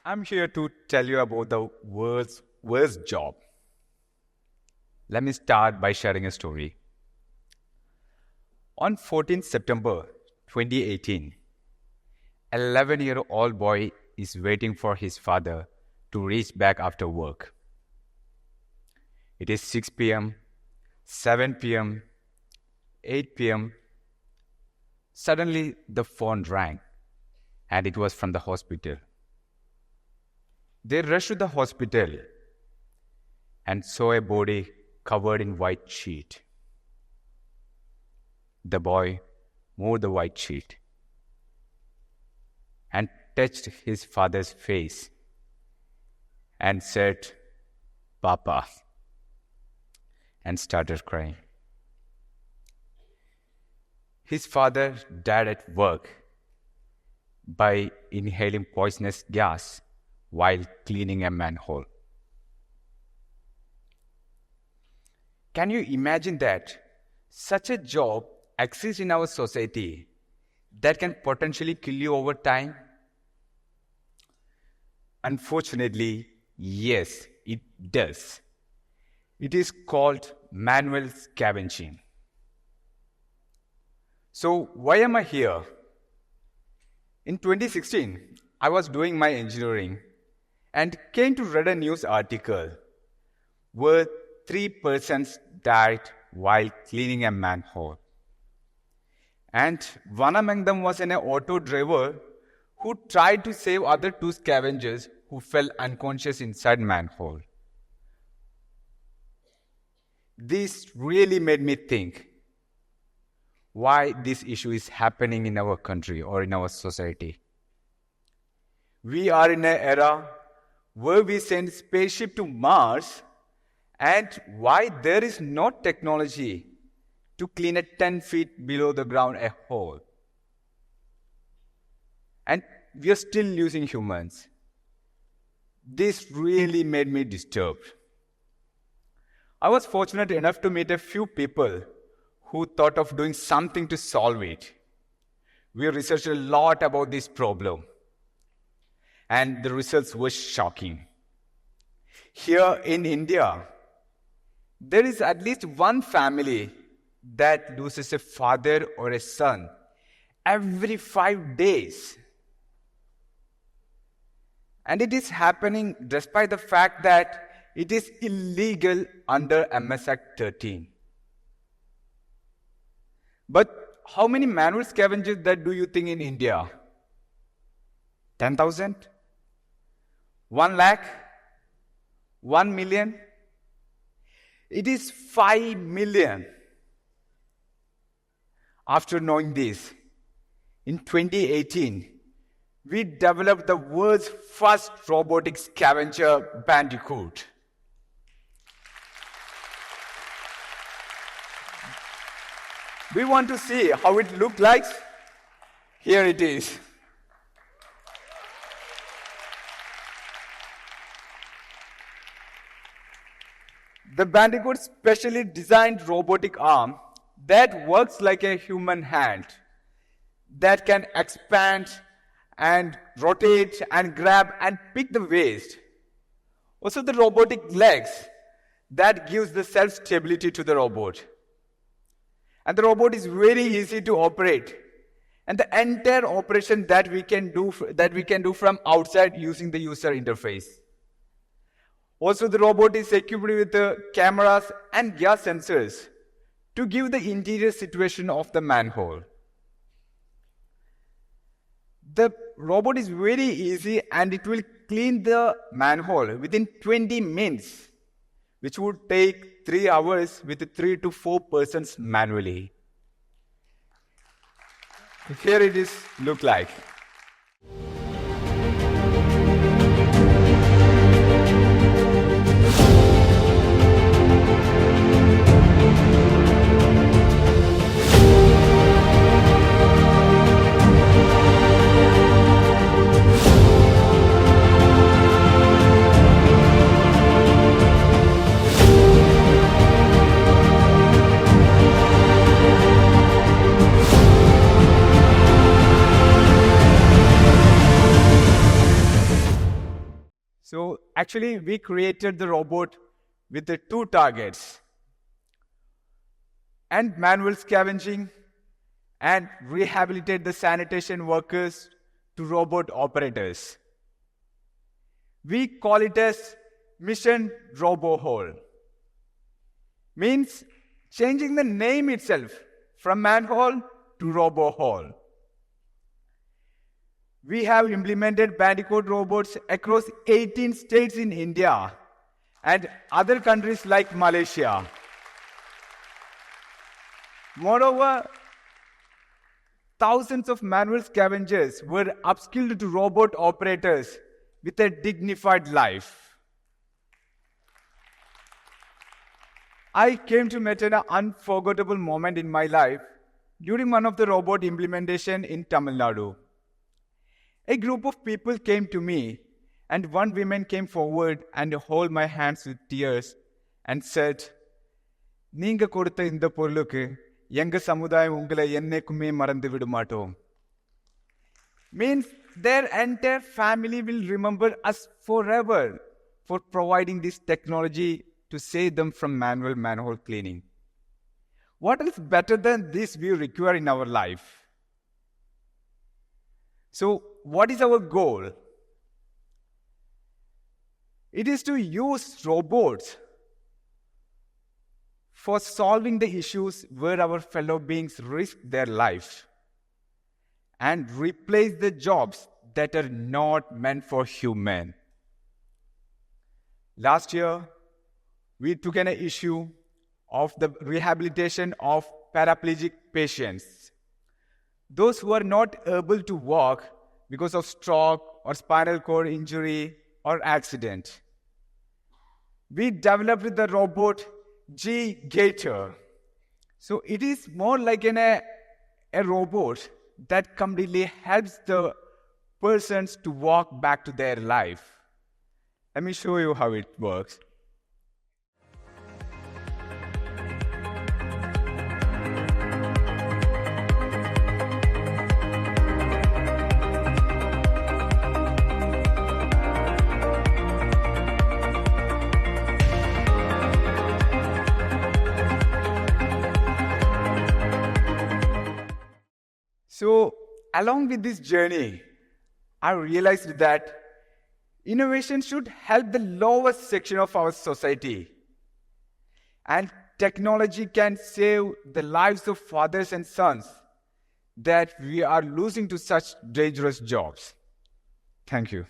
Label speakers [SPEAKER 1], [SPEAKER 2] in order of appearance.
[SPEAKER 1] I'm here to tell you about the world's worst job. Let me start by sharing a story. On 14th September 2018, an 11-year-old boy is waiting for his father to reach back after work. It is 6 p.m., 7 p.m., 8 p.m. Suddenly, the phone rang, and it was from the hospital. They rushed to the hospital and saw a body covered in white sheet. The boy moved the white sheet and touched his father's face and said, "Papa," and started crying. His father died at work by inhaling poisonous gas while cleaning a manhole. Can you imagine that such a job exists in our society that can potentially kill you over time? Unfortunately, yes, it does. It is called manual scavenging. So why am I here? In 2016, I was doing my engineering and came to read a news article where 3 persons died while cleaning a manhole. And one among them was an auto driver who tried to save other 2 scavengers who fell unconscious inside manhole. This really made me think why this issue is happening in our country or in our society. We are in an era where we send spaceship to Mars, and why there is no technology to clean a 10 feet below the ground a hole. And we are still using humans. This really made me disturbed. I was fortunate enough to meet a few people who thought of doing something to solve it. We researched a lot about this problem, and the results were shocking. Here in India, there is at least one family that loses a father or a son every 5 days. And it is happening despite the fact that it is illegal under MS Act 13. But how many manual scavengers that do you think in India? 10,000? 1 lakh? 1 million? It is 5 million. After knowing this, in 2018, we developed the world's first robotic scavenger, Bandicoot. We want to see how it looked like. Here it is. The Bandicoot specially designed robotic arm that works like a human hand, that can expand and rotate and grab and pick the waste. Also the robotic legs that gives the self-stability to the robot. And the robot is very easy to operate. And the entire operation that we can do from outside using the user interface. Also, the robot is equipped with the cameras and gas sensors to give the interior situation of the manhole. The robot is very easy and it will clean the manhole within 20 minutes, which would take 3 hours with 3 to 4 persons manually. Here it is look like. Actually, we created the robot with the two targets: end manual scavenging and rehabilitate the sanitation workers to robot operators. We call it as Mission RoboHole. Means changing the name itself from manhole to RoboHole. We have implemented Bandicoot robots across 18 states in India and other countries like Malaysia. Moreover, thousands of manual scavengers were upskilled to robot operators with a dignified life. I came to meet an unforgettable moment in my life during one of the robot implementation in Tamil Nadu. A group of people came to me, and one woman came forward and held my hands with tears and said, "நீங்க கொடுத்த இந்த பொருளுக்கு எங்க சமுதாயம் உங்களை என்னைக்குமே மறந்து விட மாட்டோம்." Means their entire family will remember us forever for providing this technology to save them from manual manhole cleaning. What is better than this we require in our life? So, what is our goal? It is to use robots for solving the issues where our fellow beings risk their life and replace the jobs that are not meant for human. Last year, we took an issue of the rehabilitation of paraplegic patients, those who are not able to walk because of stroke or spinal cord injury or accident. We developed the robot G-Gator. So it is more like a robot that completely helps the persons to walk back to their life. Let me show you how it works. So, along with this journey, I realized that innovation should help the lowest section of our society. And technology can save the lives of fathers and sons that we are losing to such dangerous jobs. Thank you.